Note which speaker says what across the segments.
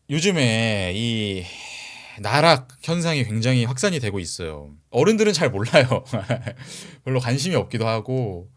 Speaker 1: 요즘에 이 나락 현상이 굉장히 확산이 되고 있어요. 어른들은 잘 몰라요. 별로 관심이 없기도 하고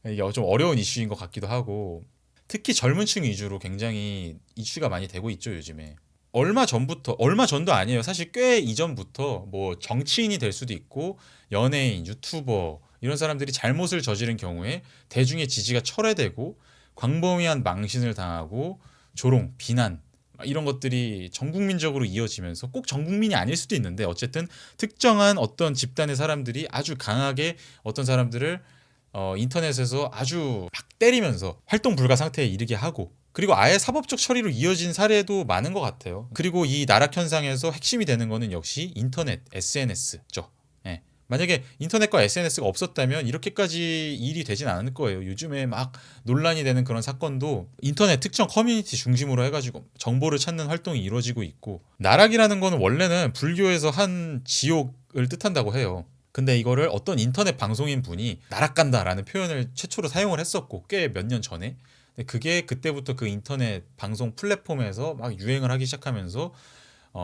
Speaker 1: 이게 좀 어려운 이슈인 것 같기도 하고 특히 젊은 층 위주로 굉장히 이슈가 많이 되고 있죠, 요즘에. 얼마 전도 아니에요. 사실 꽤 이전부터 뭐 정치인이 될 수도 있고 연예인, 유튜버 이런 사람들이 잘못을 저지른 경우에 대중의 지지가 철회되고 광범위한 망신을 당하고 조롱, 비난 이런 것들이 전 국민적으로 이어지면서 꼭 전 국민이 아닐 수도 있는데 어쨌든 특정한 어떤 집단의 사람들이 아주 강하게 어떤 사람들을 인터넷에서 아주 막 때리면서 활동 불가 상태에 이르게 하고 그리고 아예 사법적 처리로 이어진 사례도 많은 것 같아요. 그리고 이 나락 현상에서 핵심이 되는 거는 역시 인터넷, SNS죠. 예. 만약에 인터넷과 SNS가 없었다면 이렇게까지 일이 되진 않을 거예요. 요즘에 막 논란이 되는 그런 사건도 인터넷 특정 커뮤니티 중심으로 해가지고 정보를 찾는 활동이 이루어지고 있고 나락이라는 거는 원래는 불교에서 한 지옥을 뜻한다고 해요. 근데 이거를 어떤 인터넷 방송인 분이 나락간다라는 표현을 최초로 사용을 했었고 꽤 몇 년 전에 근데 그게 그때부터 그 인터넷 방송 플랫폼에서 막 유행을 하기 시작하면서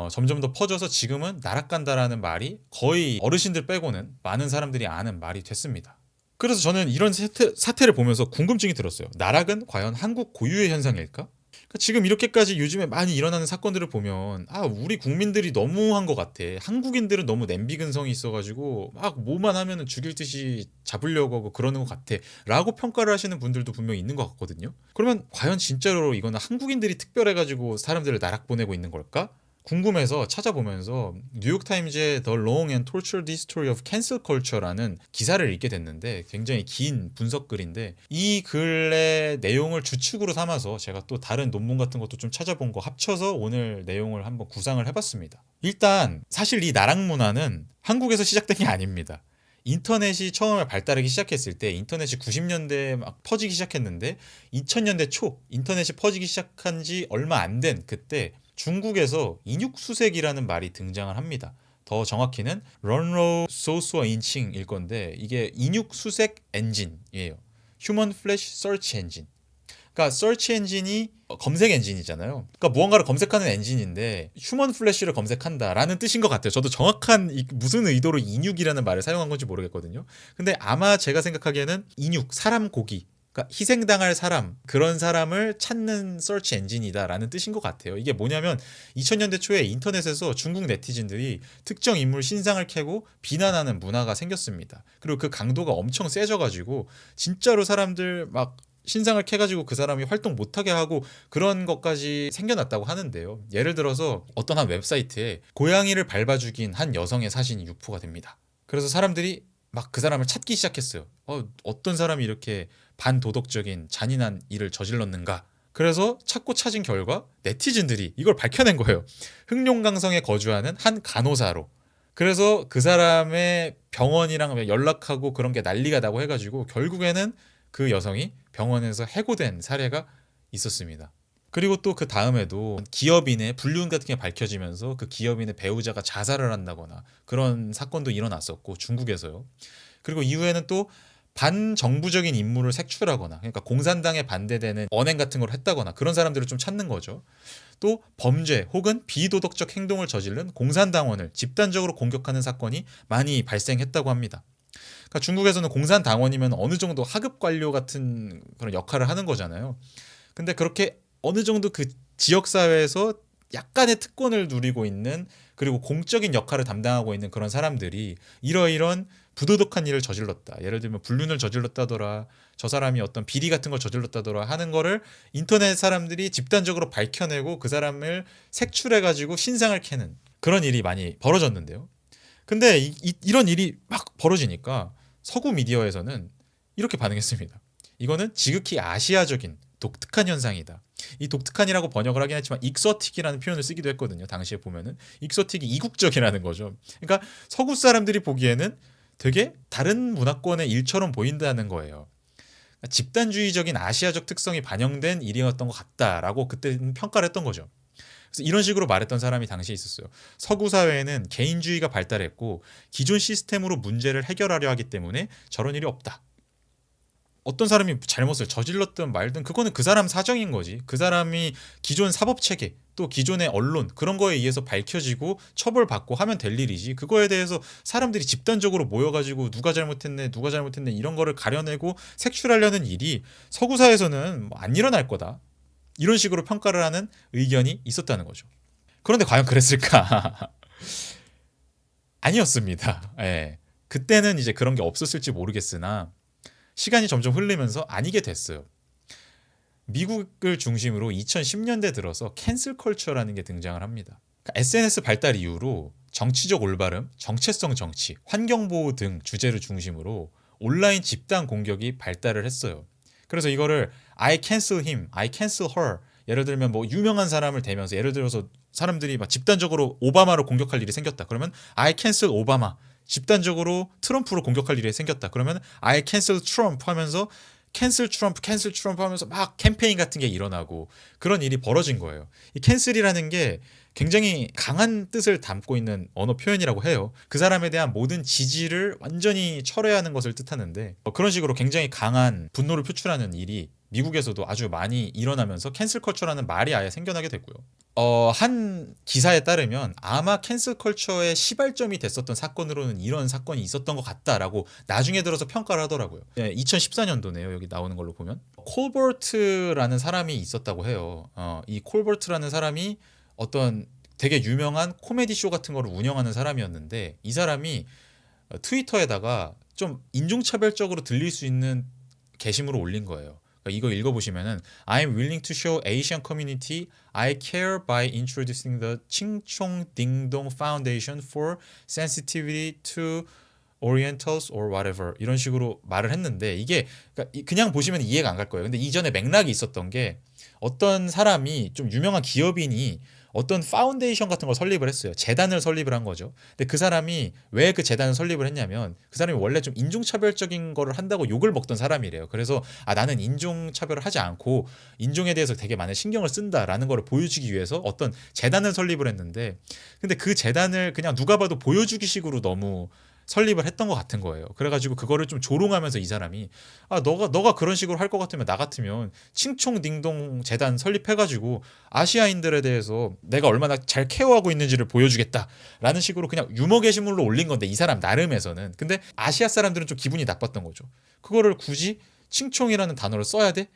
Speaker 1: 점점 더 퍼져서 지금은 나락간다라는 말이 거의 어르신들 빼고는 많은 사람들이 아는 말이 됐습니다. 그래서 저는 이런 사태를 보면서 궁금증이 들었어요. 나락은 과연 한국 고유의 현상일까? 그러니까 지금 이렇게까지 요즘에 많이 일어나는 사건들을 보면 우리 국민들이 너무한 것 같아. 한국인들은 너무 냄비 근성이 있어가지고 막 뭐만 하면은 죽일 듯이 잡으려고 하고 그러는 것 같아 라고 평가를 하시는 분들도 분명히 있는 것 같거든요. 그러면 과연 진짜로 이거는 한국인들이 특별해가지고 사람들을 나락 보내고 있는 걸까? 궁금해서 찾아보면서 뉴욕타임즈의 The Long and Tortured History of Cancel Culture라는 기사를 읽게 됐는데 굉장히 긴 분석글인데 이 글의 내용을 주축으로 삼아서 제가 또 다른 논문 같은 것도 좀 찾아본 거 합쳐서 오늘 내용을 한번 구상을 해봤습니다. 일단 사실 이 나락 문화는 한국에서 시작된 게 아닙니다. 인터넷이 처음에 발달하기 시작했을 때 인터넷이 90년대에 막 퍼지기 시작했는데 2000년대 초 인터넷이 퍼지기 시작한 지 얼마 안 된 그때 중국에서 인육수색이라는 말이 등장을 합니다. 더 정확히는 런로 소스와 인칭일 건데 이게 인육수색 엔진이에요. Human Flash Search Engine. 그러니까 서치 엔진이 검색 엔진이잖아요. 그러니까 무언가를 검색하는 엔진인데 휴먼 플래시를 검색한다라는 뜻인 것 같아요. 저도 정확한 무슨 의도로 인육이라는 말을 사용한 건지 모르겠거든요. 근데 아마 제가 생각하기에는 인육, 사람 고기 그러니까 희생당할 사람 그런 사람을 찾는 서치 엔진이다라는 뜻인 것 같아요. 이게 뭐냐면 2000년대 초에 인터넷에서 중국 네티즌들이 특정 인물 신상을 캐고 비난하는 문화가 생겼습니다. 그리고 그 강도가 엄청 세져가지고 진짜로 사람들 막 신상을 캐가지고 그 사람이 활동 못하게 하고 그런 것까지 생겨났다고 하는데요. 예를 들어서 어떤 한 웹사이트에 고양이를 밟아 죽인 한 여성의 사진이 유포가 됩니다. 그래서 사람들이 막 그 사람을 찾기 시작했어요. 어떤 사람이 이렇게 반도덕적인 잔인한 일을 저질렀는가. 그래서 찾고 찾은 결과 네티즌들이 이걸 밝혀낸 거예요. 흑룡강성에 거주하는 한 간호사로. 그래서 그 사람의 병원이랑 연락하고 그런 게 난리가 나고 해가지고 결국에는 그 여성이 병원에서 해고된 사례가 있었습니다. 그리고 또 그 다음에도 기업인의 불륜 같은 게 밝혀지면서 그 기업인의 배우자가 자살을 한다거나 그런 사건도 일어났었고 중국에서요. 그리고 이후에는 또 반정부적인 인물을 색출하거나 그러니까 공산당에 반대되는 언행 같은 걸 했다거나 그런 사람들을 좀 찾는 거죠. 또 범죄 혹은 비도덕적 행동을 저지른 공산당원을 집단적으로 공격하는 사건이 많이 발생했다고 합니다. 그러니까 중국에서는 공산당원이면 어느 정도 하급 관료 같은 그런 역할을 하는 거잖아요. 근데 그렇게 어느 정도 그 지역 사회에서 약간의 특권을 누리고 있는 그리고 공적인 역할을 담당하고 있는 그런 사람들이 이러이런 부도덕한 일을 저질렀다. 예를 들면 불륜을 저질렀다더라. 저 사람이 어떤 비리 같은 걸 저질렀다더라 하는 거를 인터넷 사람들이 집단적으로 밝혀내고 그 사람을 색출해 가지고 신상을 캐는 그런 일이 많이 벌어졌는데요. 근데 이런 일이 막 벌어지니까 서구 미디어에서는 이렇게 반응했습니다. 이거는 지극히 아시아적인 독특한 현상이다. 이 독특한이라고 번역을 하긴 했지만 익서틱이라는 표현을 쓰기도 했거든요. 당시에 보면은 익서틱이 이국적이라는 거죠. 그러니까 서구 사람들이 보기에는 되게 다른 문화권의 일처럼 보인다는 거예요. 그러니까 집단주의적인 아시아적 특성이 반영된 일이었던 것 같다라고 그때는 평가를 했던 거죠. 그래서 이런 식으로 말했던 사람이 당시에 있었어요. 서구 사회에는 개인주의가 발달했고 기존 시스템으로 문제를 해결하려 하기 때문에 저런 일이 없다. 어떤 사람이 잘못을 저질렀든 말든 그거는 그 사람 사정인 거지. 그 사람이 기존 사법 체계 또 기존의 언론 그런 거에 의해서 밝혀지고 처벌받고 하면 될 일이지. 그거에 대해서 사람들이 집단적으로 모여가지고 누가 잘못했네 이런 거를 가려내고 색출하려는 일이 서구사에서는 뭐 안 일어날 거다. 이런 식으로 평가를 하는 의견이 있었다는 거죠. 그런데 과연 그랬을까? 아니었습니다. 예. 그때는 이제 그런 게 없었을지 모르겠으나 시간이 점점 흐르면서 아니게 됐어요. 미국을 중심으로 2010년대 들어서 캔슬 컬처라는 게 등장을 합니다. 그러니까 SNS 발달 이후로 정치적 올바름, 정체성 정치, 환경보호 등 주제를 중심으로 온라인 집단 공격이 발달을 했어요. 그래서 이거를 I cancel him, I cancel her. 예를 들면 뭐 유명한 사람을 대면서 예를 들어서 사람들이 막 집단적으로 오바마를 공격할 일이 생겼다. 그러면 I cancel 오바마. 집단적으로 트럼프로 공격할 일이 생겼다. 그러면 I cancel Trump 하면서 캔슬 트럼프 하면서 막 캠페인 같은 게 일어나고 그런 일이 벌어진 거예요. 이 캔슬이라는 게 굉장히 강한 뜻을 담고 있는 언어 표현이라고 해요. 그 사람에 대한 모든 지지를 완전히 철회하는 것을 뜻하는데 그런 식으로 굉장히 강한 분노를 표출하는 일이 미국에서도 아주 많이 일어나면서 캔슬 컬처라는 말이 아예 생겨나게 됐고요. 한 기사에 따르면 아마 캔슬 컬처의 시발점이 됐었던 사건으로는 이런 사건이 있었던 것 같다라고 나중에 들어서 평가를 하더라고요. 2014년도네요. 여기 나오는 걸로 보면 콜버트라는 사람이 있었다고 해요. 이 콜버트라는 사람이 어떤 되게 유명한 코미디 쇼 같은 거를 운영하는 사람이었는데 이 사람이 트위터에다가 좀 인종차별적으로 들릴 수 있는 게시물을 올린 거예요. 이거 읽어보시면은 I'm willing to show Asian community I care by introducing the 칭총 딩동 Foundation for Sensitivity to Orientals or whatever 이런 식으로 말을 했는데 이게 그냥 보시면 이해가 안 갈 거예요. 근데 이전에 맥락이 있었던 게 어떤 사람이 좀 유명한 기업인이 어떤 파운데이션 같은 걸 설립을 했어요. 재단을 설립을 한 거죠. 근데 그 사람이 왜 그 재단을 설립을 했냐면 그 사람이 원래 좀 인종차별적인 거를 한다고 욕을 먹던 사람이래요. 그래서 나는 인종차별을 하지 않고 인종에 대해서 되게 많은 신경을 쓴다라는 걸 보여주기 위해서 어떤 재단을 설립을 했는데 근데 그 재단을 그냥 누가 봐도 보여주기식으로 너무 설립을 했던 것 같은 거예요. 그래가지고 그거를 좀 조롱하면서 이 사람이 너가 그런 식으로 할 것 같으면 나 같으면 칭총딩동 재단 설립해가지고 아시아인들에 대해서 내가 얼마나 잘 케어하고 있는지를 보여주겠다라는 식으로 그냥 유머 게시물로 올린 건데 이 사람 나름에서는 근데 아시아 사람들은 좀 기분이 나빴던 거죠. 그거를 굳이 칭총이라는 단어를 써야 돼?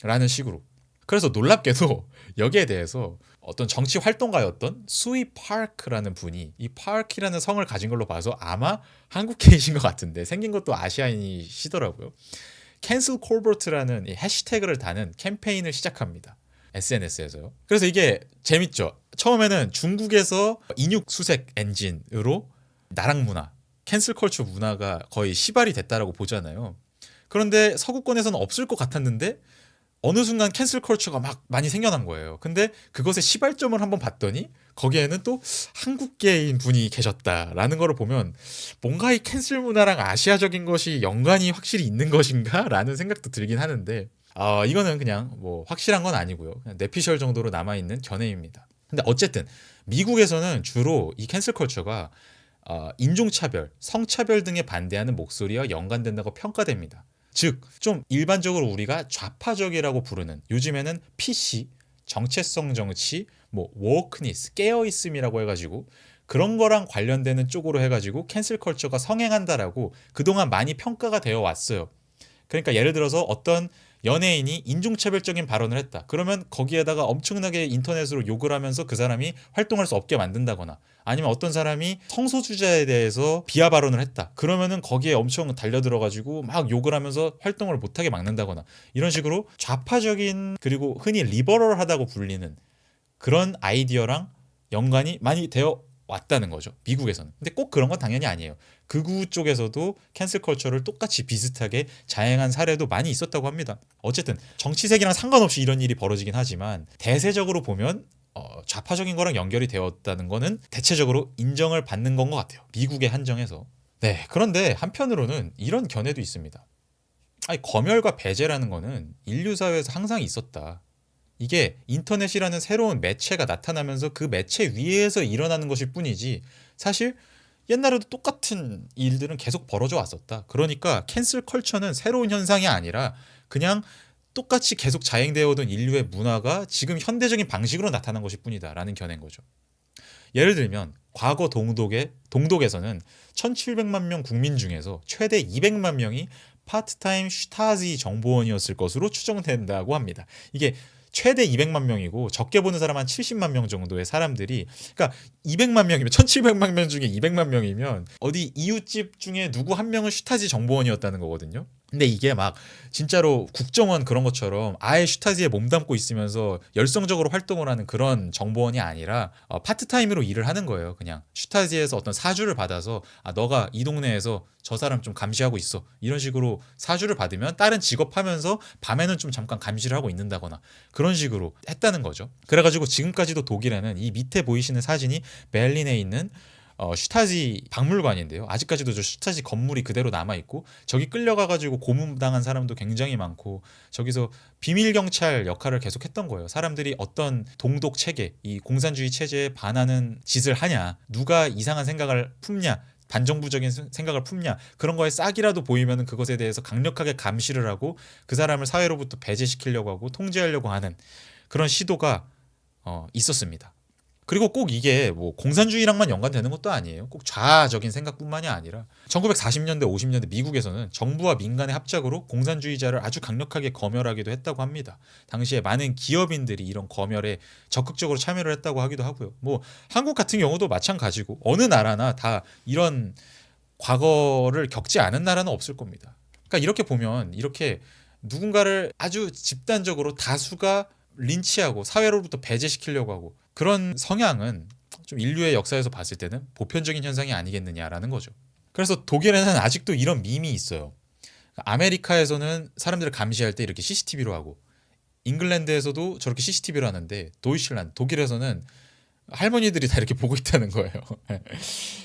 Speaker 1: 라는 식으로. 그래서 놀랍게도 여기에 대해서 어떤 정치 활동가였던 수이 파크라는 분이 이 파크라는 성을 가진 걸로 봐서 아마 한국계이신 것 같은데 생긴 것도 아시아인이시더라고요. 캔슬 콜버트라는 이 해시태그를 다는 캠페인을 시작합니다. SNS에서요. 그래서 이게 재밌죠. 처음에는 중국에서 인육 수색 엔진으로 나락 문화, 캔슬 컬처 문화가 거의 시발이 됐다라고 보잖아요. 그런데 서구권에서는 없을 것 같았는데 어느 순간 캔슬 컬처가 막 많이 생겨난 거예요. 근데 그것의 시발점을 한번 봤더니 거기에는 또 한국계인 분이 계셨다라는 거를 보면 뭔가 이 캔슬 문화랑 아시아적인 것이 연관이 확실히 있는 것인가? 라는 생각도 들긴 하는데 이거는 그냥 뭐 확실한 건 아니고요. 그냥 내피셜 정도로 남아있는 견해입니다. 근데 어쨌든 미국에서는 주로 이 캔슬 컬처가 인종차별, 성차별 등에 반대하는 목소리와 연관된다고 평가됩니다. 즉, 좀 일반적으로 우리가 좌파적이라고 부르는 요즘에는 PC, 정체성 정치, 뭐 wokeness, 깨어있음이라고 해가지고 그런 거랑 관련되는 쪽으로 해가지고 캔슬 컬처가 성행한다라고 그동안 많이 평가가 되어 왔어요. 그러니까 예를 들어서 어떤 연예인이 인종차별적인 발언을 했다. 그러면 거기에다가 엄청나게 인터넷으로 욕을 하면서 그 사람이 활동할 수 없게 만든다거나 아니면 어떤 사람이 성소수자에 대해서 비하 발언을 했다. 그러면은 거기에 엄청 달려들어가지고 막 욕을 하면서 활동을 못하게 막는다거나 이런 식으로 좌파적인 그리고 흔히 리버럴하다고 불리는 그런 아이디어랑 연관이 많이 되어 왔다는 거죠. 미국에서는. 근데 꼭 그런 건 당연히 아니에요. 극우 쪽에서도 캔슬 컬처를 똑같이 비슷하게 자행한 사례도 많이 있었다고 합니다. 어쨌든 정치색이랑 상관없이 이런 일이 벌어지긴 하지만 대세적으로 보면 좌파적인 거랑 연결이 되었다는 거는 대체적으로 인정을 받는 건 것 같아요. 미국에 한정해서. 네, 그런데 한편으로는 이런 견해도 있습니다. 검열과 배제라는 거는 인류 사회에서 항상 있었다. 이게 인터넷이라는 새로운 매체가 나타나면서 그 매체 위에서 일어나는 것일 뿐이지 사실 옛날에도 똑같은 일들은 계속 벌어져 왔었다. 그러니까 캔슬 컬처는 새로운 현상이 아니라 그냥 똑같이 계속 자행되어 오던 인류의 문화가 지금 현대적인 방식으로 나타난 것일 뿐이다 라는 견해인 거죠. 예를 들면 과거 동독에서는 1700만 명 국민 중에서 최대 200만 명이 파트타임 슈타지 정보원이었을 것으로 추정된다고 합니다. 이게 최대 200만 명이고 적게 보는 사람 한 70만 명 정도의 사람들이, 그러니까 200만 명이면 1700만 명 중에 200만 명이면 어디 이웃집 중에 누구 한 명은 슈타지 정보원이었다는 거거든요. 근데 이게 막 진짜로 국정원 그런 것처럼 아예 슈타지에 몸담고 있으면서 열성적으로 활동을 하는 그런 정보원이 아니라 파트타임으로 일을 하는 거예요. 그냥 슈타지에서 어떤 사주를 받아서 너가 이 동네에서 저 사람 좀 감시하고 있어, 이런 식으로 사주를 받으면 다른 직업하면서 밤에는 좀 잠깐 감시를 하고 있는다거나 그런 식으로 했다는 거죠. 그래가지고 지금까지도 독일에는 이 밑에 보이시는 사진이 베를린에 있는 슈타지 박물관인데요. 아직까지도 저 슈타지 건물이 그대로 남아있고 저기 끌려가가지고 고문당한 사람도 굉장히 많고 저기서 비밀 경찰 역할을 계속했던 거예요. 사람들이 어떤 동독 체계, 이 공산주의 체제에 반하는 짓을 하냐, 누가 이상한 생각을 품냐, 반정부적인 생각을 품냐, 그런 거에 싹이라도 보이면 그것에 대해서 강력하게 감시를 하고 그 사람을 사회로부터 배제시키려고 하고 통제하려고 하는 그런 시도가 있었습니다. 그리고 꼭 이게 뭐 공산주의랑만 연관되는 것도 아니에요. 꼭 좌적인 생각뿐만이 아니라 1940년대 50년대 미국에서는 정부와 민간의 합작으로 공산주의자를 아주 강력하게 검열하기도 했다고 합니다. 당시에 많은 기업인들이 이런 검열에 적극적으로 참여를 했다고 하기도 하고요. 뭐 한국 같은 경우도 마찬가지고 어느 나라나 다 이런 과거를 겪지 않은 나라는 없을 겁니다. 그러니까 이렇게 보면 이렇게 누군가를 아주 집단적으로 다수가 린치하고 사회로부터 배제시키려고 하고 그런 성향은 좀 인류의 역사에서 봤을 때는 보편적인 현상이 아니겠느냐라는 거죠. 그래서 독일에는 아직도 이런 밈이 있어요. 아메리카에서는 사람들을 감시할 때 이렇게 CCTV로 하고 잉글랜드에서도 저렇게 CCTV로 하는데 도이칠란드, 독일에서는 할머니들이 다 이렇게 보고 있다는 거예요.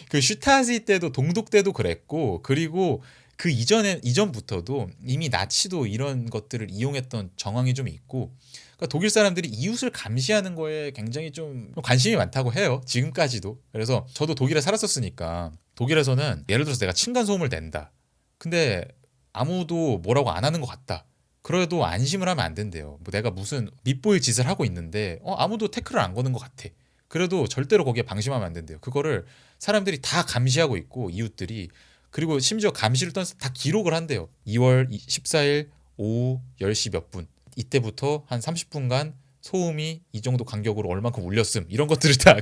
Speaker 1: 그 슈타지 때도 동독 때도 그랬고, 그리고 그 이전부터도 이미 나치도 이런 것들을 이용했던 정황이 좀 있고, 그러니까 독일 사람들이 이웃을 감시하는 거에 굉장히 좀 관심이 많다고 해요. 지금까지도. 그래서 저도 독일에 살았었으니까 독일에서는 예를 들어서 내가 층간소음을 낸다. 근데 아무도 뭐라고 안 하는 것 같다. 그래도 안심을 하면 안 된대요. 뭐 내가 무슨 밉보일 짓을 하고 있는데 아무도 태클을 안 거는 것 같아. 그래도 절대로 거기에 방심하면 안 된대요. 그거를 사람들이 다 감시하고 있고 이웃들이, 그리고 심지어 감시를 떠나서 다 기록을 한대요. 2월 14일 오후 10시 몇 분, 이때부터 한 30분간 소음이 이 정도 간격으로 얼만큼 울렸음, 이런 것들을 다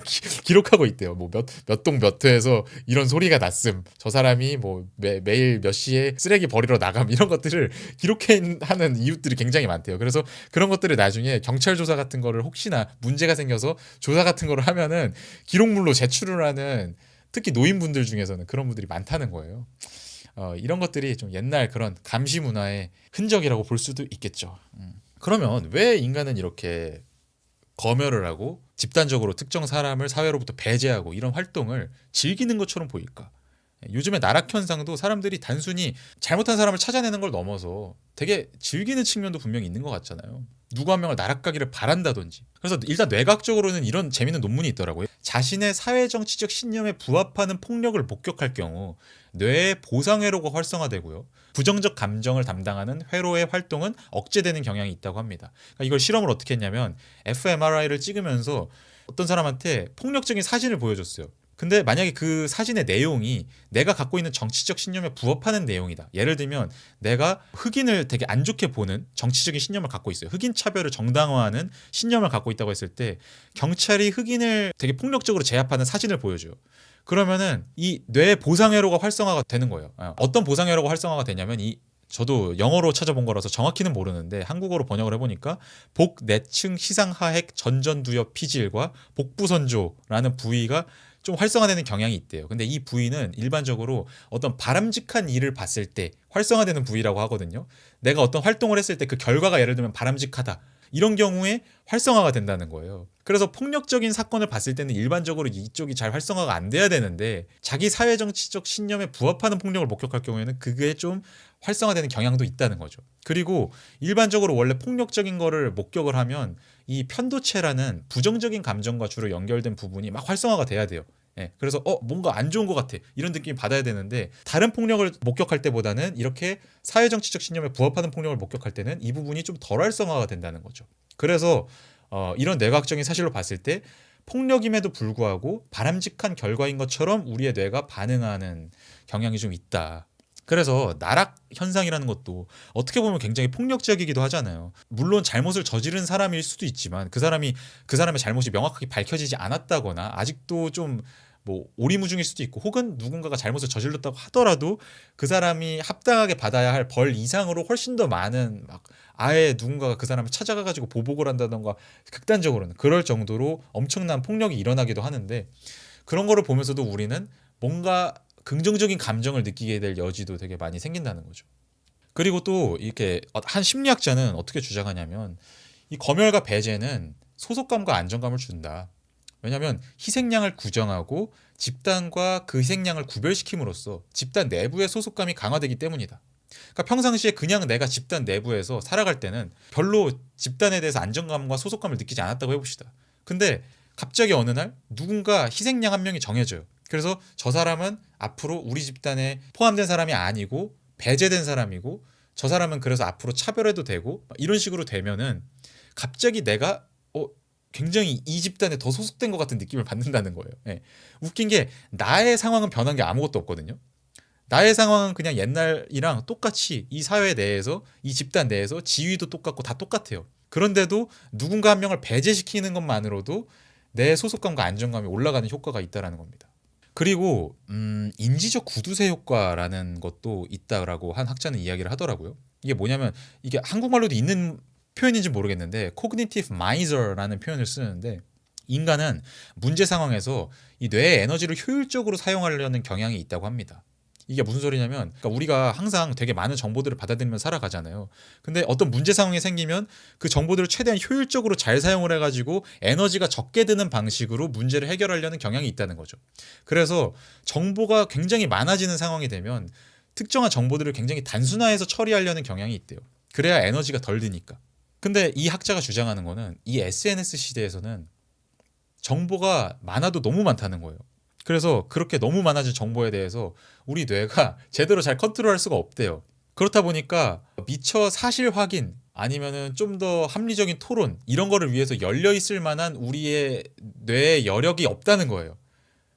Speaker 1: 기록하고 있대요. 뭐 몇 동 몇 회에서 이런 소리가 났음, 저 사람이 뭐 매일 몇 시에 쓰레기 버리러 나감, 이런 것들을 기록하는 이웃들이 굉장히 많대요. 그래서 그런 것들을 나중에 경찰 조사 같은 거를 혹시나 문제가 생겨서 조사 같은 거를 하면은 기록물로 제출을 하는, 특히 노인분들 중에서는 그런 분들이 많다는 거예요. 이런 것들이 좀 옛날 그런 감시 문화의 흔적이라고 볼 수도 있겠죠. 그러면 왜 인간은 이렇게 검열을 하고 집단적으로 특정 사람을 사회로부터 배제하고 이런 활동을 즐기는 것처럼 보일까? 요즘의 나락 현상도 사람들이 단순히 잘못한 사람을 찾아내는 걸 넘어서 되게 즐기는 측면도 분명히 있는 것 같잖아요. 누구 한 명을 나락가기를 바란다든지. 그래서 일단 뇌과학적으로는 이런 재미있는 논문이 있더라고요. 자신의 사회정치적 신념에 부합하는 폭력을 목격할 경우 뇌의 보상회로가 활성화되고요. 부정적 감정을 담당하는 회로의 활동은 억제되는 경향이 있다고 합니다. 그러니까 이걸 실험을 어떻게 했냐면 fMRI를 찍으면서 어떤 사람한테 폭력적인 사진을 보여줬어요. 근데 만약에 그 사진의 내용이 내가 갖고 있는 정치적 신념에 부합하는 내용이다. 예를 들면 내가 흑인을 되게 안 좋게 보는 정치적인 신념을 갖고 있어요. 흑인 차별을 정당화하는 신념을 갖고 있다고 했을 때 경찰이 흑인을 되게 폭력적으로 제압하는 사진을 보여줘요. 그러면은 이 뇌 보상회로가 활성화가 되는 거예요. 어떤 보상회로가 활성화가 되냐면 저도 영어로 찾아본 거라서 정확히는 모르는데 한국어로 번역을 해보니까 복내층 시상하핵 전전두엽 피질과 복부선조라는 부위가 좀 활성화되는 경향이 있대요. 근데 이 부위는 일반적으로 어떤 바람직한 일을 봤을 때 활성화되는 부위라고 하거든요. 내가 어떤 활동을 했을 때 그 결과가 예를 들면 바람직하다, 이런 경우에 활성화가 된다는 거예요. 그래서 폭력적인 사건을 봤을 때는 일반적으로 이쪽이 잘 활성화가 안 돼야 되는데 자기 사회정치적 신념에 부합하는 폭력을 목격할 경우에는 그게 좀 활성화되는 경향도 있다는 거죠. 그리고 일반적으로 원래 폭력적인 거를 목격을 하면 이 편도체라는 부정적인 감정과 주로 연결된 부분이 막 활성화가 돼야 돼요. 예, 그래서 뭔가 안 좋은 것 같아 이런 느낌이 받아야 되는데 다른 폭력을 목격할 때보다는 이렇게 사회정치적 신념에 부합하는 폭력을 목격할 때는 이 부분이 좀 덜 활성화가 된다는 거죠. 그래서 이런 뇌과학적인 사실로 봤을 때 폭력임에도 불구하고 바람직한 결과인 것처럼 우리의 뇌가 반응하는 경향이 좀 있다. 그래서 나락 현상이라는 것도 어떻게 보면 굉장히 폭력적이기도 하잖아요. 물론 잘못을 저지른 사람일 수도 있지만 그 사람의 잘못이 명확하게 밝혀지지 않았다거나 아직도 좀 뭐 오리무중일 수도 있고 혹은 누군가가 잘못을 저질렀다고 하더라도 그 사람이 합당하게 받아야 할 벌 이상으로 훨씬 더 많은 막 아예 누군가가 그 사람을 찾아가 가지고 보복을 한다던가 극단적으로는 그럴 정도로 엄청난 폭력이 일어나기도 하는데 그런 거를 보면서도 우리는 뭔가 긍정적인 감정을 느끼게 될 여지도 되게 많이 생긴다는 거죠. 그리고 또 이렇게 한 심리학자는 어떻게 주장하냐면 이 검열과 배제는 소속감과 안정감을 준다. 왜냐하면 희생양을 구정하고 집단과 그 희생양을 구별시킴으로써 집단 내부의 소속감이 강화되기 때문이다. 그러니까 평상시에 그냥 내가 집단 내부에서 살아갈 때는 별로 집단에 대해서 안정감과 소속감을 느끼지 않았다고 해봅시다. 근데 갑자기 어느 날 누군가 희생양 한 명이 정해져요. 그래서 저 사람은 앞으로 우리 집단에 포함된 사람이 아니고 배제된 사람이고 저 사람은 그래서 앞으로 차별해도 되고 이런 식으로 되면은 갑자기 내가 굉장히 이 집단에 더 소속된 것 같은 느낌을 받는다는 거예요. 예. 웃긴 게 나의 상황은 변한 게 아무것도 없거든요. 나의 상황은 그냥 옛날이랑 똑같이 이 사회 내에서 이 집단 내에서 지위도 똑같고 다 똑같아요. 그런데도 누군가 한 명을 배제시키는 것만으로도 내 소속감과 안정감이 올라가는 효과가 있다는 겁니다. 그리고 인지적 구두쇠 효과라는 것도 있다라고 한 학자는 이야기를 하더라고요. 이게 뭐냐면 이게 한국말로도 있는 표현인지 모르겠는데 cognitive miser라는 표현을 쓰는데 인간은 문제 상황에서 이 뇌의 에너지를 효율적으로 사용하려는 경향이 있다고 합니다. 이게 무슨 소리냐면 그러니까 우리가 항상 되게 많은 정보들을 받아들이며 살아가잖아요. 근데 어떤 문제 상황이 생기면 그 정보들을 최대한 효율적으로 잘 사용을 해가지고 에너지가 적게 드는 방식으로 문제를 해결하려는 경향이 있다는 거죠. 그래서 정보가 굉장히 많아지는 상황이 되면 특정한 정보들을 굉장히 단순화해서 처리하려는 경향이 있대요. 그래야 에너지가 덜 드니까. 근데 이 학자가 주장하는 거는 이 SNS 시대에서는 정보가 많아도 너무 많다는 거예요. 그래서 그렇게 너무 많아진 정보에 대해서 우리 뇌가 제대로 잘 컨트롤할 수가 없대요. 그렇다 보니까 미처 사실 확인 아니면은 좀 더 합리적인 토론 이런 거를 위해서 열려 있을 만한 우리의 뇌의 여력이 없다는 거예요.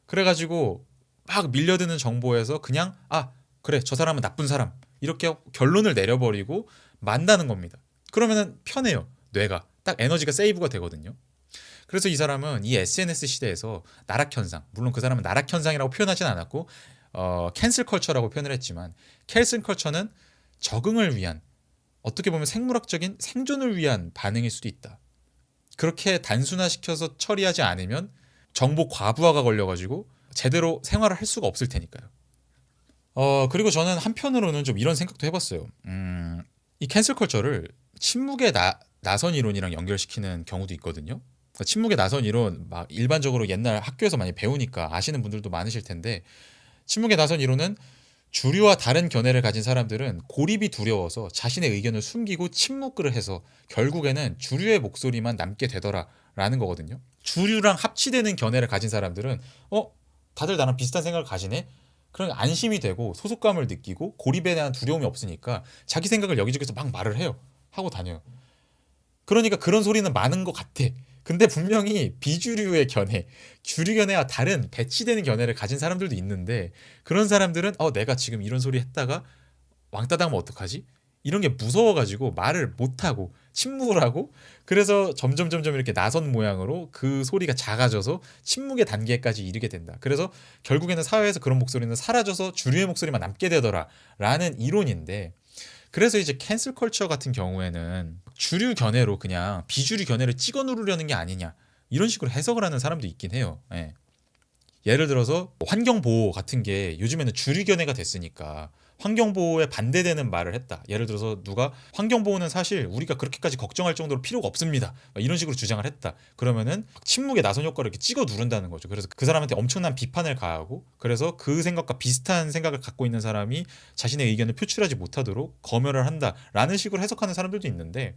Speaker 1: 그래가지고 막 밀려드는 정보에서 그냥 그래 저 사람은 나쁜 사람 이렇게 결론을 내려버리고 만다는 겁니다. 그러면은 편해요. 뇌가 딱 에너지가 세이브가 되거든요. 그래서 이 사람은 이 SNS 시대에서 나락현상, 물론 그 사람은 나락현상이라고 표현하진 않았고 캔슬 컬처라고 표현을 했지만 캔슬 컬처는 적응을 위한 어떻게 보면 생물학적인 생존을 위한 반응일 수도 있다. 그렇게 단순화시켜서 처리하지 않으면 정보 과부하가 걸려가지고 제대로 생활을 할 수가 없을 테니까요. 그리고 저는 한편으로는 좀 이런 생각도 해봤어요. 이 캔슬 컬처를 침묵의 나선 이론이랑 연결시키는 경우도 있거든요. 그러니까 침묵의 나선 이론 막 일반적으로 옛날 학교에서 많이 배우니까 아시는 분들도 많으실 텐데 침묵의 나선 이론은 주류와 다른 견해를 가진 사람들은 고립이 두려워서 자신의 의견을 숨기고 침묵을 해서 결국에는 주류의 목소리만 남게 되더라라는 거거든요. 주류랑 합치되는 견해를 가진 사람들은 다들 나랑 비슷한 생각을 가지네? 그런 안심이 되고 소속감을 느끼고 고립에 대한 두려움이 없으니까 자기 생각을 여기저기서 막 말을 해요. 하고 다녀요. 그러니까 그런 소리는 많은 것 같아. 근데 분명히 비주류의 견해, 주류 견해와 다른 배치되는 견해를 가진 사람들도 있는데 그런 사람들은 내가 지금 이런 소리 했다가 왕따 당하면 어떡하지? 이런 게 무서워가지고 말을 못하고 침묵을 하고 그래서 점점 이렇게 나선 모양으로 그 소리가 작아져서 침묵의 단계까지 이르게 된다. 그래서 결국에는 사회에서 그런 목소리는 사라져서 주류의 목소리만 남게 되더라라는 이론인데 그래서 이제 캔슬 컬처 같은 경우에는 주류 견해로 그냥 비주류 견해를 찍어 누르려는 게 아니냐 이런 식으로 해석을 하는 사람도 있긴 해요. 예. 예를 들어서 환경보호 같은 게 요즘에는 주류 견해가 됐으니까 환경보호에 반대되는 말을 했다. 예를 들어서 누가 환경보호는 사실 우리가 그렇게까지 걱정할 정도로 필요가 없습니다. 이런 식으로 주장을 했다. 그러면은 침묵의 나선 효과를 이렇게 찍어 누른다는 거죠. 그래서 그 사람한테 엄청난 비판을 가하고 그래서 그 생각과 비슷한 생각을 갖고 있는 사람이 자신의 의견을 표출하지 못하도록 검열을 한다라는 식으로 해석하는 사람들도 있는데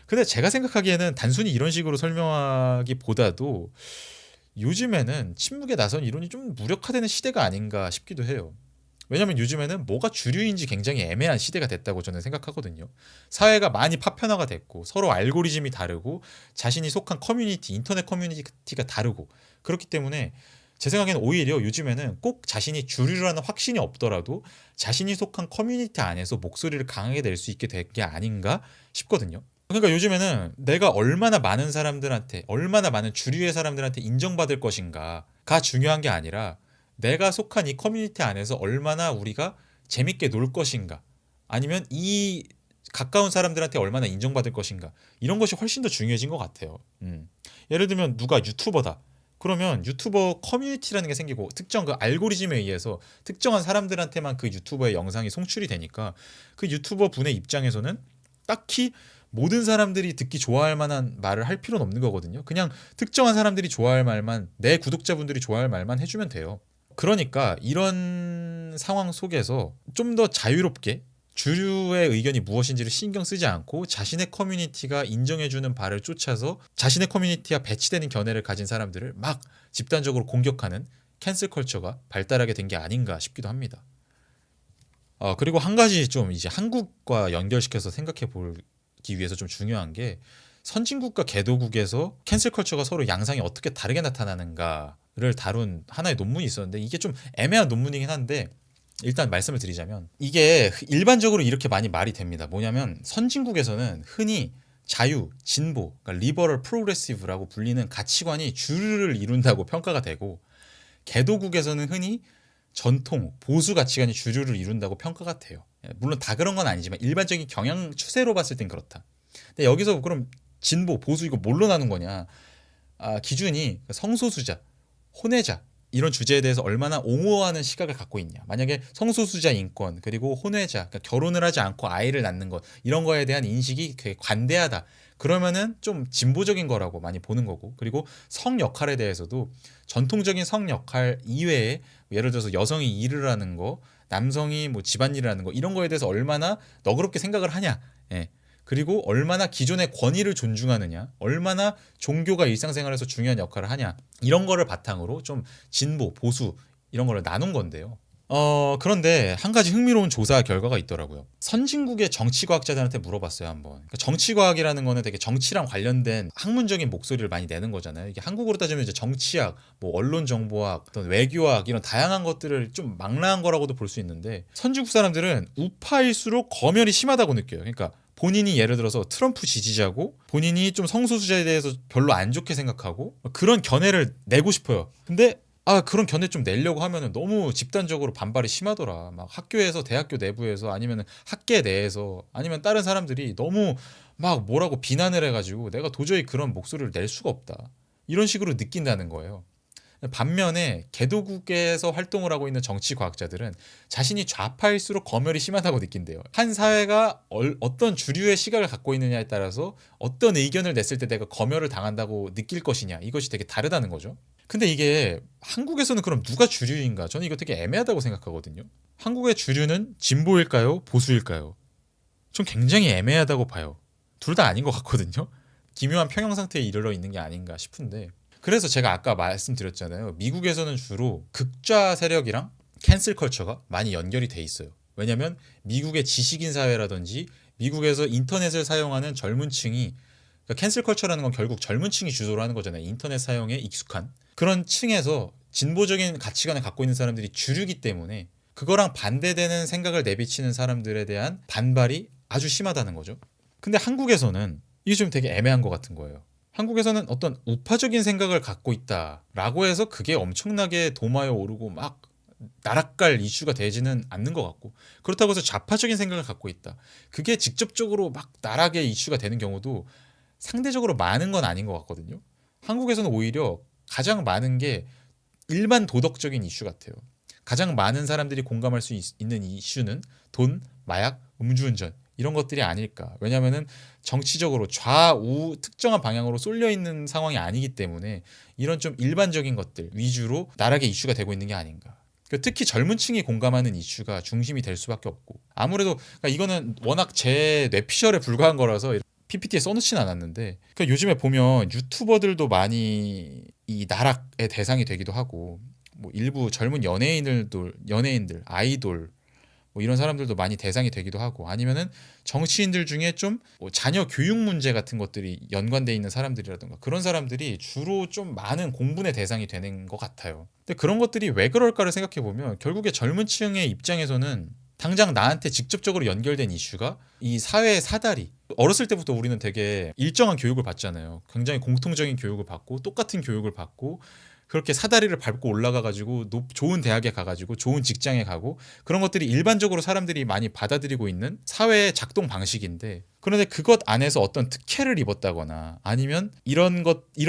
Speaker 1: 근데 제가 생각하기에는 단순히 이런 식으로 설명하기보다도 요즘에는 침묵에 나선 이론이 좀 무력화되는 시대가 아닌가 싶기도 해요. 왜냐면 요즘에는 뭐가 주류인지 굉장히 애매한 시대가 됐다고 저는 생각하거든요. 사회가 많이 파편화가 됐고 서로 알고리즘이 다르고 자신이 속한 커뮤니티, 인터넷 커뮤니티가 다르고 그렇기 때문에 제 생각에는 오히려 요즘에는 꼭 자신이 주류라는 확신이 없더라도 자신이 속한 커뮤니티 안에서 목소리를 강하게 낼 수 있게 된 게 아닌가 싶거든요. 그러니까 요즘에는 내가 얼마나 많은 사람들한테, 얼마나 많은 주류의 사람들한테 인정받을 것인가가 중요한 게 아니라 내가 속한 이 커뮤니티 안에서 얼마나 우리가 재밌게 놀 것인가, 아니면 이 가까운 사람들한테 얼마나 인정받을 것인가, 이런 것이 훨씬 더 중요해진 것 같아요. 예를 들면 누가 유튜버다. 그러면 유튜버 커뮤니티라는 게 생기고 특정 그 알고리즘에 의해서 특정한 사람들한테만 그 유튜버의 영상이 송출이 되니까 그 유튜버 분의 입장에서는 딱히 모든 사람들이 듣기 좋아할 만한 말을 할 필요는 없는 거거든요. 그냥 특정한 사람들이 좋아할 말만, 내 구독자분들이 좋아할 말만 해주면 돼요. 그러니까 이런 상황 속에서 좀 더 자유롭게 주류의 의견이 무엇인지를 신경 쓰지 않고 자신의 커뮤니티가 인정해주는 바를 쫓아서 자신의 커뮤니티와 배치되는 견해를 가진 사람들을 막 집단적으로 공격하는 캔슬 컬처가 발달하게 된 게 아닌가 싶기도 합니다. 그리고 한 가지 좀 이제 한국과 연결시켜서 생각해 보기 위해서 좀 중요한 게 선진국과 개도국에서 캔슬 컬처가 서로 양상이 어떻게 다르게 나타나는가를 다룬 하나의 논문이 있었는데 이게 좀 애매한 논문이긴 한데 일단 말씀을 드리자면 이게 일반적으로 이렇게 많이 말이 됩니다. 뭐냐면 선진국에서는 흔히 자유, 진보, 그러니까 리버럴 프로그레시브라고 불리는 가치관이 주류를 이룬다고 평가가 되고 개도국에서는 흔히 전통, 보수 가치관이 주류를 이룬다고 평가가 돼요. 물론 다 그런 건 아니지만 일반적인 경향 추세로 봤을 땐 그렇다. 근데 여기서 그럼 진보, 보수 이거 뭘로 나눈 거냐? 기준이 성소수자, 혼외자 이런 주제에 대해서 얼마나 옹호하는 시각을 갖고 있냐. 만약에 성소수자 인권 그리고 혼외자, 그러니까 결혼을 하지 않고 아이를 낳는 것 이런 거에 대한 인식이 되게 관대하다. 그러면은 좀 진보적인 거라고 많이 보는 거고, 그리고 성 역할에 대해서도 전통적인 성 역할 이외에 예를 들어서 여성이 일을 하는 거, 남성이 뭐 집안일을 하는 거 이런 거에 대해서 얼마나 너그럽게 생각을 하냐. 예. 그리고 얼마나 기존의 권위를 존중하느냐, 얼마나 종교가 일상생활에서 중요한 역할을 하냐, 이런 거를 바탕으로 좀 진보, 보수 이런 거를 나눈 건데요. 그런데 한 가지 흥미로운 조사 결과가 있더라고요. 선진국의 정치과학자들한테 물어봤어요, 한번. 그러니까 정치과학이라는 거는 되게 정치랑 관련된 학문적인 목소리를 많이 내는 거잖아요. 이게 한국으로 따지면 이제 정치학, 뭐 언론정보학, 어떤 외교학 이런 다양한 것들을 좀 망라한 거라고도 볼 수 있는데 선진국 사람들은 우파일수록 검열이 심하다고 느껴요. 그러니까 본인이 예를 들어서 트럼프 지지자고 본인이 좀 성소수자에 대해서 별로 안 좋게 생각하고 그런 견해를 내고 싶어요. 근데 그런 견해 좀 내려고 하면은 너무 집단적으로 반발이 심하더라. 막 학교에서, 대학교 내부에서, 아니면 학계 내에서, 아니면 다른 사람들이 너무 막 뭐라고 비난을 해가지고 내가 도저히 그런 목소리를 낼 수가 없다. 이런 식으로 느낀다는 거예요. 반면에 개도국에서 활동을 하고 있는 정치 과학자들은 자신이 좌파일수록 검열이 심하다고 느낀대요. 한 사회가 어떤 주류의 시각을 갖고 있느냐에 따라서 어떤 의견을 냈을 때 내가 검열을 당한다고 느낄 것이냐, 이것이 되게 다르다는 거죠. 근데 이게 한국에서는 그럼 누가 주류인가? 저는 이거 되게 애매하다고 생각하거든요. 한국의 주류는 진보일까요? 보수일까요? 전 굉장히 애매하다고 봐요. 둘 다 아닌 것 같거든요. 기묘한 평형 상태에 이르러 있는 게 아닌가 싶은데, 그래서 제가 아까 말씀드렸잖아요. 미국에서는 주로 극좌 세력이랑 캔슬 컬처가 많이 연결이 돼 있어요. 왜냐면 미국의 지식인 사회라든지 미국에서 인터넷을 사용하는 젊은 층이, 그러니까 캔슬 컬처라는 건 결국 젊은 층이 주도를 하는 거잖아요. 인터넷 사용에 익숙한 그런 층에서 진보적인 가치관을 갖고 있는 사람들이 주류기 때문에 그거랑 반대되는 생각을 내비치는 사람들에 대한 반발이 아주 심하다는 거죠. 근데 한국에서는 이게 좀 되게 애매한 것 같은 거예요. 한국에서는 어떤 우파적인 생각을 갖고 있다라고 해서 그게 엄청나게 도마에 오르고 막 나락갈 이슈가 되지는 않는 것 같고, 그렇다고 해서 좌파적인 생각을 갖고 있다, 그게 직접적으로 막 나락의 이슈가 되는 경우도 상대적으로 많은 건 아닌 것 같거든요. 한국에서는 오히려 가장 많은 게 일반 도덕적인 이슈 같아요. 가장 많은 사람들이 공감할 수 있는 이슈는 돈, 마약, 음주운전 이런 것들이 아닐까. 왜냐하면은 정치적으로 좌우 특정한 방향으로 쏠려 있는 상황이 아니기 때문에 이런 좀 일반적인 것들 위주로 나락의 이슈가 되고 있는 게 아닌가. 특히 젊은 층이 공감하는 이슈가 중심이 될 수밖에 없고, 아무래도 그러니까 이거는 워낙 제 뇌피셜에 불과한 거라서 PPT에 써놓지는 않았는데, 그러니까 요즘에 보면 유튜버들도 많이 이 나락의 대상이 되기도 하고, 뭐 일부 젊은 연예인들, 아이돌 뭐 이런 사람들도 많이 대상이 되기도 하고, 아니면은 정치인들 중에 좀뭐 자녀 교육 문제 같은 것들이 연관돼 있는 사람들이라든가 그런 사람들이 주로 좀 많은 공분의 대상이 되는 것 같아요. 근데 그런 것들이 왜 그럴까를 생각해 보면 결국에 젊은 층의 입장에서는 당장 나한테 직접적으로 연결된 이슈가 이 사회의 사다리. 어렸을 때부터 우리는 되게 일정한 교육을 받잖아요. 굉장히 공통적인 교육을 받고 똑같은 교육을 받고 그렇게 사다리를 밟고 올라가가지고 좋은 대학에 가가지고 좋은 직장에 가고, 그런 것들이 일반적으로 사람들이 많이 받아들이고 있는 사회의 작동 방식인데, 그런데 그것 안에서 어떤 특혜를 입었다거나 아니면 이런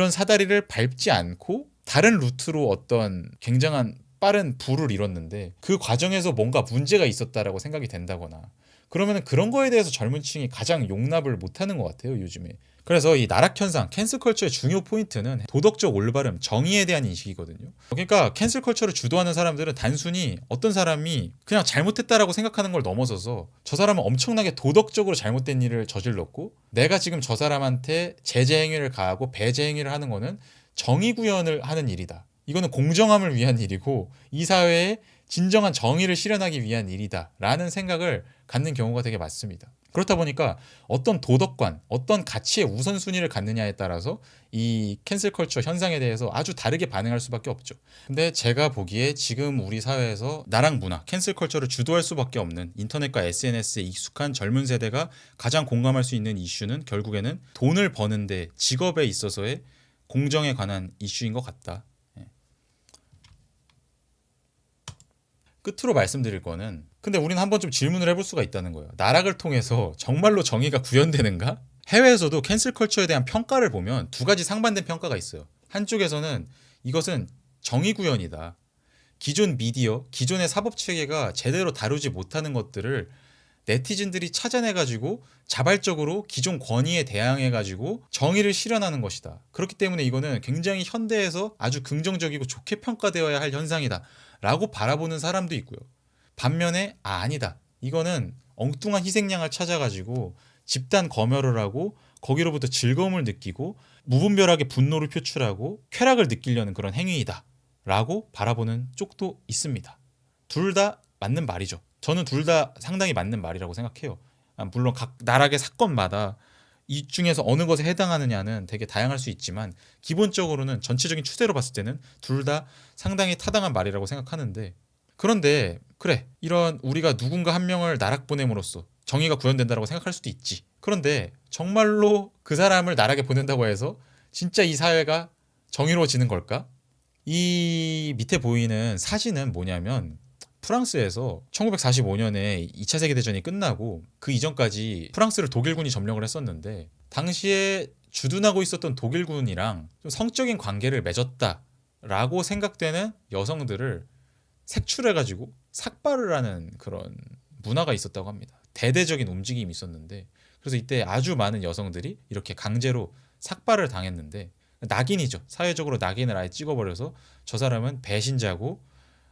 Speaker 1: 사다리를 밟지 않고 다른 루트로 어떤 굉장한 빠른 부를 이뤘는데 그 과정에서 뭔가 문제가 있었다라고 생각이 된다거나, 그러면 그런 거에 대해서 젊은 층이 가장 용납을 못하는 것 같아요, 요즘에. 그래서 이 나락현상, 캔슬컬처의 중요 포인트는 도덕적 올바름, 정의에 대한 인식이거든요. 그러니까 캔슬컬처를 주도하는 사람들은 단순히 어떤 사람이 그냥 잘못했다라고 생각하는 걸 넘어서서 저 사람은 엄청나게 도덕적으로 잘못된 일을 저질렀고, 내가 지금 저 사람한테 제재 행위를 가하고 배제 행위를 하는 거는 정의 구현을 하는 일이다. 이거는 공정함을 위한 일이고 이 사회에 진정한 정의를 실현하기 위한 일이다 라는 생각을 갖는 경우가 되게 많습니다. 그렇다 보니까 어떤 도덕관, 어떤 가치의 우선순위를 갖느냐에 따라서 이 캔슬컬처 현상에 대해서 아주 다르게 반응할 수밖에 없죠. 근데 제가 보기에 지금 우리 사회에서 나락 문화, 캔슬컬처를 주도할 수밖에 없는 인터넷과 SNS에 익숙한 젊은 세대가 가장 공감할 수 있는 이슈는 결국에는 돈을 버는데 직업에 있어서의 공정에 관한 이슈인 것 같다. 끝으로 말씀드릴 거는, 근데 우리는 한번 좀 질문을 해볼 수가 있다는 거예요. 나락을 통해서 정말로 정의가 구현되는가? 해외에서도 캔슬 컬처에 대한 평가를 보면 두 가지 상반된 평가가 있어요. 한쪽에서는 이것은 정의 구현이다. 기존 미디어, 기존의 사법 체계가 제대로 다루지 못하는 것들을 네티즌들이 찾아내가지고 자발적으로 기존 권위에 대항해가지고 정의를 실현하는 것이다. 그렇기 때문에 이거는 굉장히 현대에서 아주 긍정적이고 좋게 평가되어야 할 현상이다 라고 바라보는 사람도 있고요. 반면에 아니다. 이거는 엉뚱한 희생양을 찾아가지고 집단 검열을 하고 거기로부터 즐거움을 느끼고 무분별하게 분노를 표출하고 쾌락을 느끼려는 그런 행위이다 라고 바라보는 쪽도 있습니다. 둘 다 맞는 말이죠. 저는 둘 다 상당히 맞는 말이라고 생각해요. 물론 각 나락의 사건마다 이 중에서 어느 것에 해당하느냐는 되게 다양할 수 있지만 기본적으로는 전체적인 추세로 봤을 때는 둘 다 상당히 타당한 말이라고 생각하는데, 그런데 그래, 이런 우리가 누군가 한 명을 나락 보냄으로써 정의가 구현된다고 생각할 수도 있지. 그런데 정말로 그 사람을 나락에 보낸다고 해서 진짜 이 사회가 정의로워지는 걸까? 이 밑에 보이는 사진은 뭐냐면 프랑스에서 1945년에 2차 세계대전이 끝나고 그 이전까지 프랑스를 독일군이 점령을 했었는데, 당시에 주둔하고 있었던 독일군이랑 좀 성적인 관계를 맺었다라고 생각되는 여성들을 색출해가지고 삭발을 하는 그런 문화가 있었다고 합니다. 대대적인 움직임이 있었는데, 그래서 이때 아주 많은 여성들이 이렇게 강제로 삭발을 당했는데, 낙인이죠. 사회적으로 낙인을 아예 찍어버려서 저 사람은 배신자고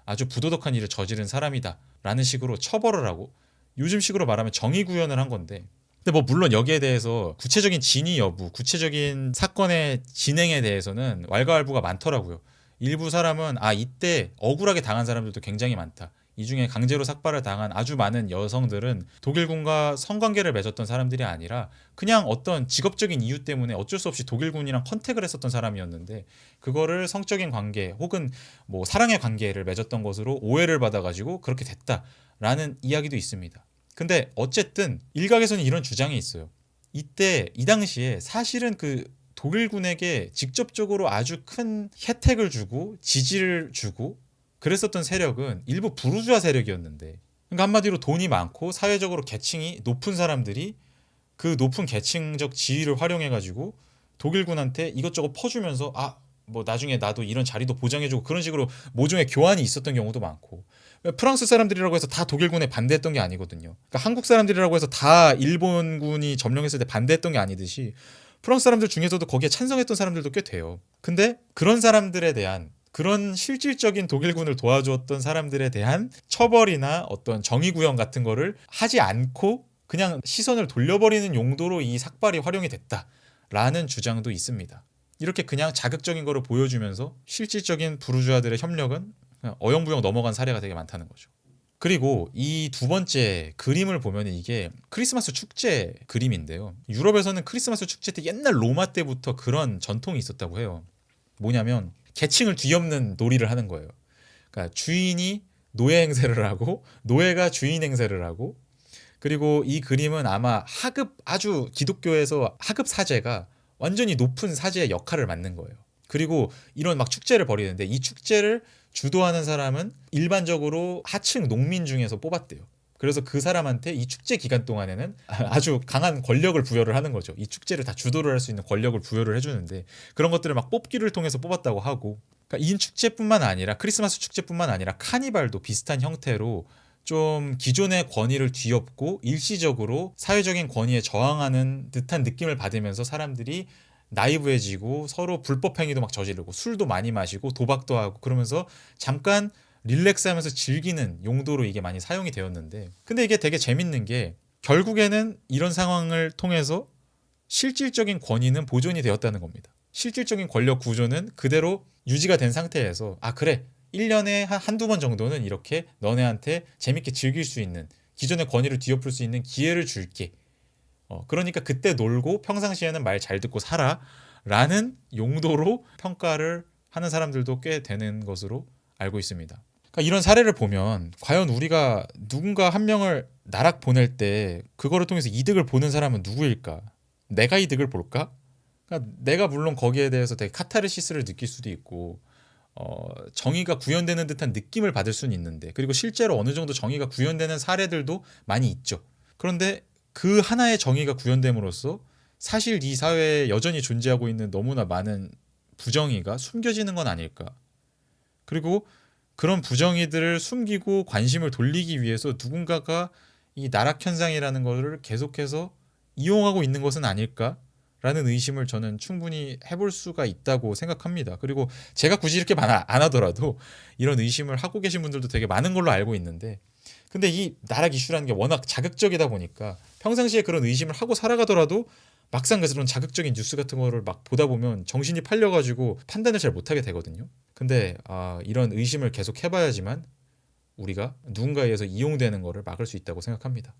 Speaker 1: 아주 부도덕한 일을 저지른 사람이다 라는 식으로 처벌을 하고, 요즘 식으로 말하면 정의 구현을 한 건데, 근데 뭐 물론 여기에 대해서 구체적인 진위 여부, 구체적인 사건의 진행에 대해서는 왈가왈부가 많더라고요. 일부 사람은 이때 억울하게 당한 사람들도 굉장히 많다. 이 중에 강제로 삭발을 당한 아주 많은 여성들은 독일군과 성관계를 맺었던 사람들이 아니라 그냥 어떤 직업적인 이유 때문에 어쩔 수 없이 독일군이랑 컨택을 했었던 사람이었는데, 그거를 성적인 관계 혹은 뭐 사랑의 관계를 맺었던 것으로 오해를 받아가지고 그렇게 됐다라는 이야기도 있습니다. 근데 어쨌든 일각에서는 이런 주장이 있어요. 이 당시에 사실은 그 독일군에게 직접적으로 아주 큰 혜택을 주고 지지를 주고 그랬었던 세력은 일부 부르주아 세력이었는데, 그러니까 한마디로 돈이 많고 사회적으로 계층이 높은 사람들이 그 높은 계층적 지위를 활용해가지고 독일군한테 이것저것 퍼주면서 뭐 나중에 나도 이런 자리도 보장해주고 그런 식으로 모종의 교환이 있었던 경우도 많고, 프랑스 사람들이라고 해서 다 독일군에 반대했던 게 아니거든요. 그러니까 한국 사람들이라고 해서 다 일본군이 점령했을 때 반대했던 게 아니듯이 프랑스 사람들 중에서도 거기에 찬성했던 사람들도 꽤 돼요. 근데 그런 사람들에 대한, 그런 실질적인 독일군을 도와주었던 사람들에 대한 처벌이나 어떤 정의 구현 같은 거를 하지 않고 그냥 시선을 돌려버리는 용도로 이 삭발이 활용이 됐다라는 주장도 있습니다. 이렇게 그냥 자극적인 거를 보여주면서 실질적인 부르주아들의 협력은 그냥 어영부영 넘어간 사례가 되게 많다는 거죠. 그리고 이 두 번째 그림을 보면 이게 크리스마스 축제 그림인데요. 유럽에서는 크리스마스 축제 때 옛날 로마 때부터 그런 전통이 있었다고 해요. 뭐냐면 계층을 뒤엎는 놀이를 하는 거예요. 그러니까 주인이 노예 행세를 하고 노예가 주인 행세를 하고, 그리고 이 그림은 아마 하급, 아주 기독교에서 하급 사제가 완전히 높은 사제의 역할을 맡는 거예요. 그리고 이런 막 축제를 벌이는데 이 축제를 주도하는 사람은 일반적으로 하층 농민 중에서 뽑았대요. 그래서 그 사람한테 이 축제 기간 동안에는 아주 강한 권력을 부여를 하는 거죠. 이 축제를 다 주도를 할 수 있는 권력을 부여를 해주는데, 그런 것들을 막 뽑기를 통해서 뽑았다고 하고, 그러니까 이 축제뿐만 아니라 크리스마스 축제뿐만 아니라 카니발도 비슷한 형태로 좀 기존의 권위를 뒤엎고 일시적으로 사회적인 권위에 저항하는 듯한 느낌을 받으면서 사람들이 나이브해지고 서로 불법 행위도 막 저지르고 술도 많이 마시고 도박도 하고 그러면서 잠깐 릴렉스하면서 즐기는 용도로 이게 많이 사용이 되었는데, 근데 이게 되게 재밌는 게 결국에는 이런 상황을 통해서 실질적인 권위는 보존이 되었다는 겁니다. 실질적인 권력 구조는 그대로 유지가 된 상태에서, 아 그래, 1년에 한두 번 정도는 이렇게 너네한테 재밌게 즐길 수 있는, 기존의 권위를 뒤엎을 수 있는 기회를 줄게. 그러니까 그때 놀고 평상시에는 말 잘 듣고 살아 라는 용도로 평가를 하는 사람들도 꽤 되는 것으로 알고 있습니다. 그러니까 이런 사례를 보면 과연 우리가 누군가 한 명을 나락 보낼 때 그거를 통해서 이득을 보는 사람은 누구일까? 내가 이득을 볼까? 그러니까 내가 물론 거기에 대해서 되게 카타르시스를 느낄 수도 있고 정의가 구현되는 듯한 느낌을 받을 수는 있는데, 그리고 실제로 어느 정도 정의가 구현되는 사례들도 많이 있죠. 그런데 그 하나의 정의가 구현됨으로써 사실 이 사회에 여전히 존재하고 있는 너무나 많은 부정의가 숨겨지는 건 아닐까. 그리고 그런 부정의들을 숨기고 관심을 돌리기 위해서 누군가가 이 나락 현상이라는 것을 계속해서 이용하고 있는 것은 아닐까라는 의심을 저는 충분히 해볼 수가 있다고 생각합니다. 그리고 제가 굳이 이렇게 안 하더라도 이런 의심을 하고 계신 분들도 되게 많은 걸로 알고 있는데, 근데 이 나락 이슈라는 게 워낙 자극적이다 보니까 평상시에 그런 의심을 하고 살아가더라도 막상 그런 자극적인 뉴스 같은 거를 막 보다 보면 정신이 팔려가지고 판단을 잘 못하게 되거든요. 근데 이런 의심을 계속 해봐야지만 우리가 누군가에 의해서 이용되는 거를 막을 수 있다고 생각합니다.